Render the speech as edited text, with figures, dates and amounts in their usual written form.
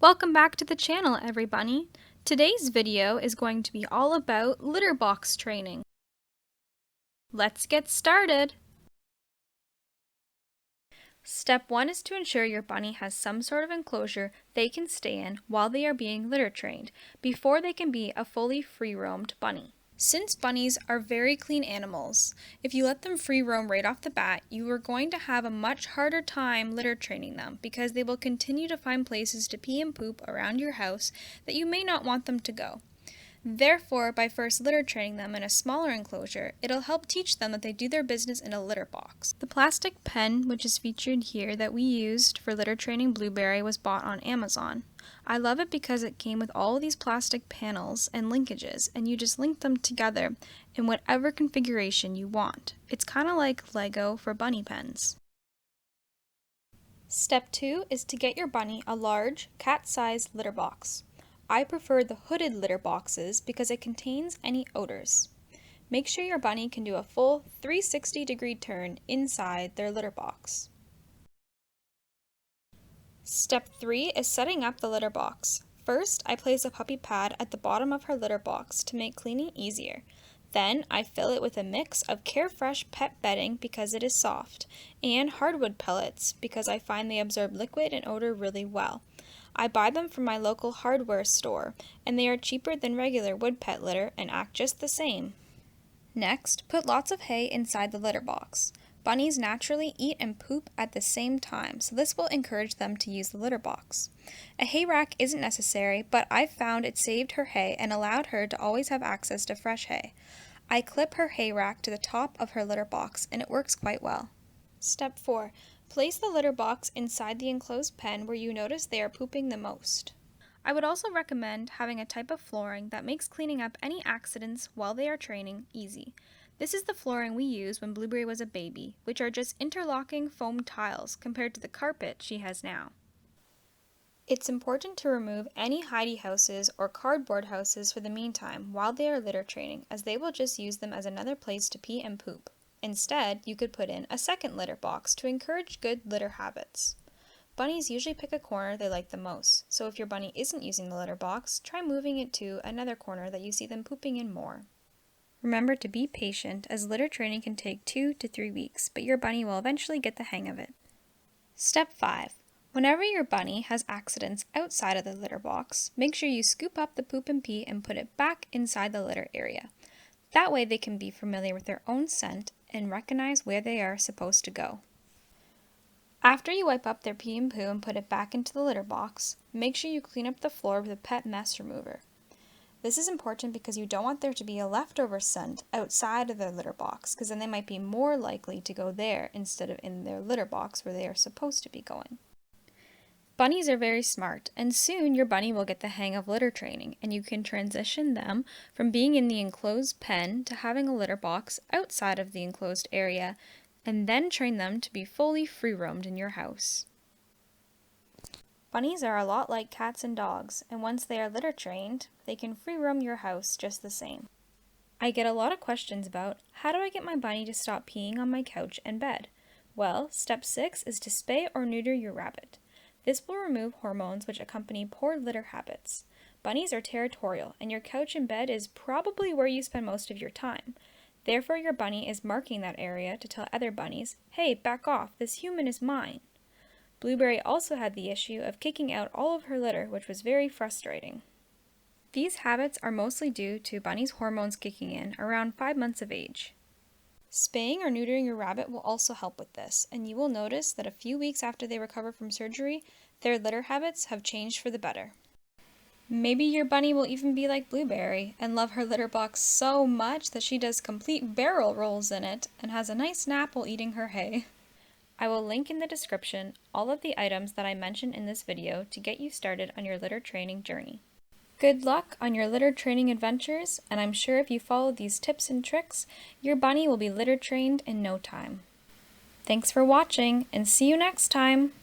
Welcome back to the channel, everybody. Today's video is going to be all about litter box training. Let's get started! Step 1 is to ensure your bunny has some sort of enclosure they can stay in while they are being litter trained, before they can be a fully free-roamed bunny. Since bunnies are very clean animals, if you let them free roam right off the bat, you are going to have a much harder time litter training them because they will continue to find places to pee and poop around your house that you may not want them to go. Therefore, by first litter training them in a smaller enclosure, it'll help teach them that they do their business in a litter box. The plastic pen, which is featured here, that we used for litter training Blueberry was bought on Amazon. I love it because it came with all of these plastic panels and linkages, and you just link them together in whatever configuration you want. It's kind of like Lego for bunny pens. Step 2 is to get your bunny a large, cat-sized litter box. I prefer the hooded litter boxes because it contains any odors. Make sure your bunny can do a full 360-degree turn inside their litter box. Step 3 is setting up the litter box. First, I place a puppy pad at the bottom of her litter box to make cleaning easier. Then, I fill it with a mix of Carefresh pet bedding because it is soft, and hardwood pellets because I find they absorb liquid and odor really well. I buy them from my local hardware store, and they are cheaper than regular wood pet litter and act just the same. Next, put lots of hay inside the litter box. Bunnies naturally eat and poop at the same time, so this will encourage them to use the litter box. A hay rack isn't necessary, but I've found it saved her hay and allowed her to always have access to fresh hay. I clip her hay rack to the top of her litter box, and it works quite well. Step 4. Place the litter box inside the enclosed pen where you notice they are pooping the most. I would also recommend having a type of flooring that makes cleaning up any accidents while they are training easy. This is the flooring we used when Blueberry was a baby, which are just interlocking foam tiles compared to the carpet she has now. It's important to remove any hidey houses or cardboard houses for the meantime while they are litter training, as they will just use them as another place to pee and poop. Instead, you could put in a second litter box to encourage good litter habits. Bunnies usually pick a corner they like the most, so if your bunny isn't using the litter box, try moving it to another corner that you see them pooping in more. Remember to be patient, as litter training can take 2 to 3 weeks, but your bunny will eventually get the hang of it. Step 5. Whenever your bunny has accidents outside of the litter box, make sure you scoop up the poop and pee and put it back inside the litter area. That way they can be familiar with their own scent and recognize where they are supposed to go. After you wipe up their pee and poo and put it back into the litter box, make sure you clean up the floor with a pet mess remover. This is important because you don't want there to be a leftover scent outside of their litter box, because then they might be more likely to go there instead of in their litter box where they are supposed to be going. Bunnies are very smart, and soon your bunny will get the hang of litter training, and you can transition them from being in the enclosed pen to having a litter box outside of the enclosed area, and then train them to be fully free-roamed in your house. Bunnies are a lot like cats and dogs, and once they are litter trained, they can free-roam your house just the same. I get a lot of questions about, how do I get my bunny to stop peeing on my couch and bed? Well, step 6 is to spay or neuter your rabbit. This will remove hormones which accompany poor litter habits. Bunnies are territorial, and your couch and bed is probably where you spend most of your time. Therefore, your bunny is marking that area to tell other bunnies, hey, back off, this human is mine. Blueberry also had the issue of kicking out all of her litter, which was very frustrating. These habits are mostly due to bunnies' hormones kicking in around 5 months of age. Spaying or neutering your rabbit will also help with this, and you will notice that a few weeks after they recover from surgery, their litter habits have changed for the better. Maybe your bunny will even be like Blueberry and love her litter box so much that she does complete barrel rolls in it and has a nice nap while eating her hay. I will link in the description all of the items that I mentioned in this video to get you started on your litter training journey. Good luck on your litter training adventures, and I'm sure if you follow these tips and tricks, your bunny will be litter trained in no time. Thanks for watching, and see you next time!